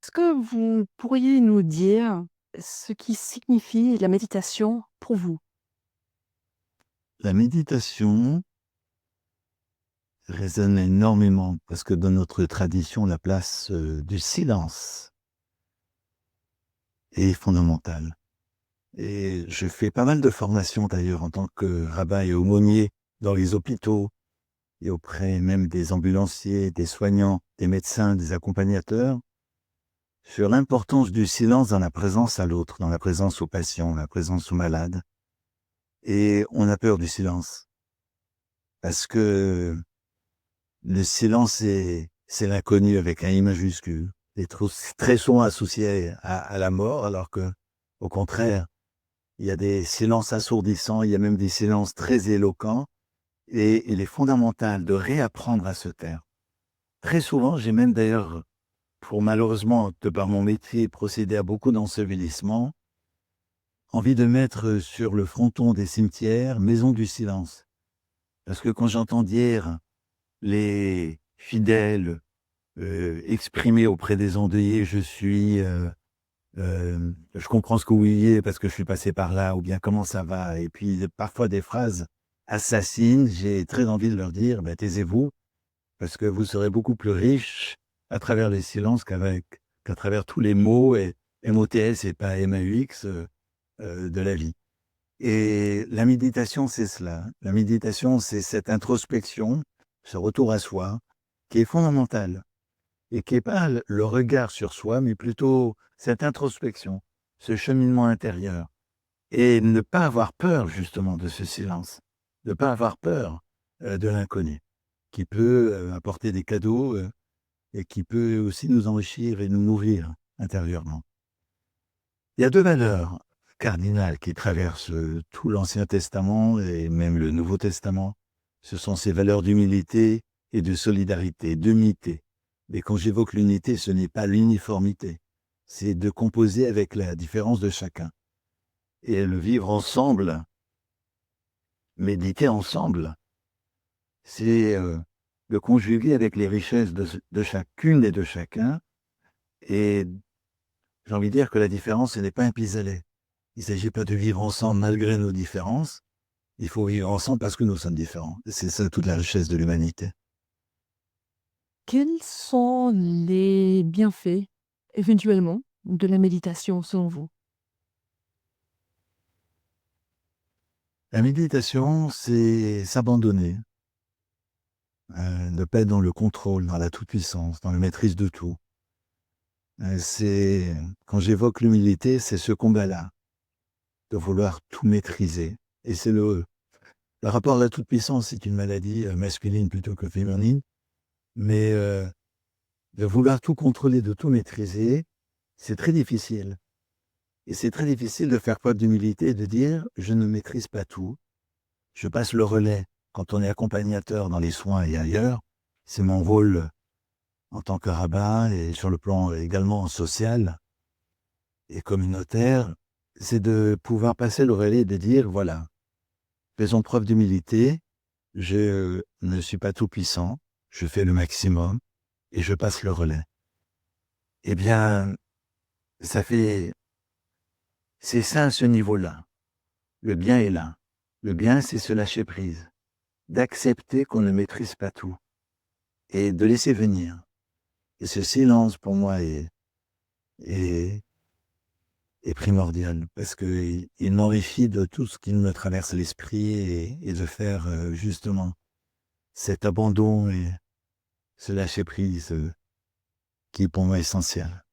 Est-ce que vous pourriez nous dire ce qui signifie la méditation pour vous? La méditation résonne énormément parce que dans notre tradition, la place, du silence est fondamentale et je fais pas mal de formations d'ailleurs en tant que rabbin et aumônier dans les hôpitaux et auprès même des ambulanciers, des soignants, des médecins, des accompagnateurs, sur l'importance du silence dans la présence à l'autre, dans la présence aux patients, la présence aux malades. Et on a peur du silence parce que le silence, c'est l'inconnu avec un I majuscule. C'est très souvent associé à la mort, alors que, au contraire, il y a des silences assourdissants, il y a même des silences très éloquents, et il est fondamental de réapprendre à se taire. Très souvent, j'ai même d'ailleurs, pour malheureusement, de par mon métier, procéder à beaucoup d'ensevelissements, envie de mettre sur le fronton des cimetières «Maison du silence». Parce que quand j'entends dire les fidèles exprimer auprès des endeuillés: «Je suis, je comprends ce que vous vivez parce que je suis passé par là» ou bien «Comment ça va?» et puis parfois des phrases assassines, j'ai très envie de leur dire: «Bah, taisez-vous, parce que vous serez beaucoup plus riches à travers les silences qu'à travers tous les mots et MOTS et pas MAUX, de la vie». Et la méditation, c'est cela. La méditation, c'est cette introspection, ce retour à soi qui est fondamental. Et qui est pas le regard sur soi, mais plutôt cette introspection, ce cheminement intérieur et ne pas avoir peur justement de ce silence, ne pas avoir peur, de l'inconnu qui peut, apporter des cadeaux, et qui peut aussi nous enrichir et nous nourrir intérieurement. Il y a 2 valeurs cardinales qui traversent, tout l'Ancien Testament et même le Nouveau Testament. Ce sont ces valeurs d'humilité et de solidarité, d'unité. Mais quand j'évoque l'unité, ce n'est pas l'uniformité, c'est de composer avec la différence de chacun et le vivre ensemble, méditer ensemble, c'est, le conjuguer avec les richesses de chacune et de chacun et j'ai envie de dire que la différence, ce n'est pas un pis-aller. Il ne s'agit pas de vivre ensemble malgré nos différences, il faut vivre ensemble parce que nous sommes différents. C'est ça toute la richesse de l'humanité. Quels sont les bienfaits, éventuellement, de la méditation selon vous? La méditation, c'est s'abandonner, ne pas être dans le contrôle, dans la toute-puissance, dans la maîtrise de tout. C'est quand j'évoque l'humilité, c'est ce combat-là, de vouloir tout maîtriser et c'est le rapport à la toute-puissance, c'est une maladie, masculine plutôt que féminine, mais de vouloir tout contrôler, de tout maîtriser, c'est très difficile et c'est très difficile de faire preuve d'humilité et de dire: «Je ne maîtrise pas tout, je passe le relais». Quand on est accompagnateur dans les soins et ailleurs, c'est mon rôle en tant que rabbin et sur le plan également social et communautaire, c'est de pouvoir passer le relais et de dire: «Voilà, faisons preuve d'humilité, je ne suis pas tout puissant, je fais le maximum et je passe le relais». Eh bien, ça fait c'est ça à ce niveau-là. Le bien est là. Le bien, c'est se lâcher prise, d'accepter qu'on ne maîtrise pas tout et de laisser venir. Et ce silence pour moi est est primordial parce qu'il m'enrichit de tout ce qui me traverse l'esprit et de faire, justement cet abandon et ce lâcher prise, qui est pour moi essentiel.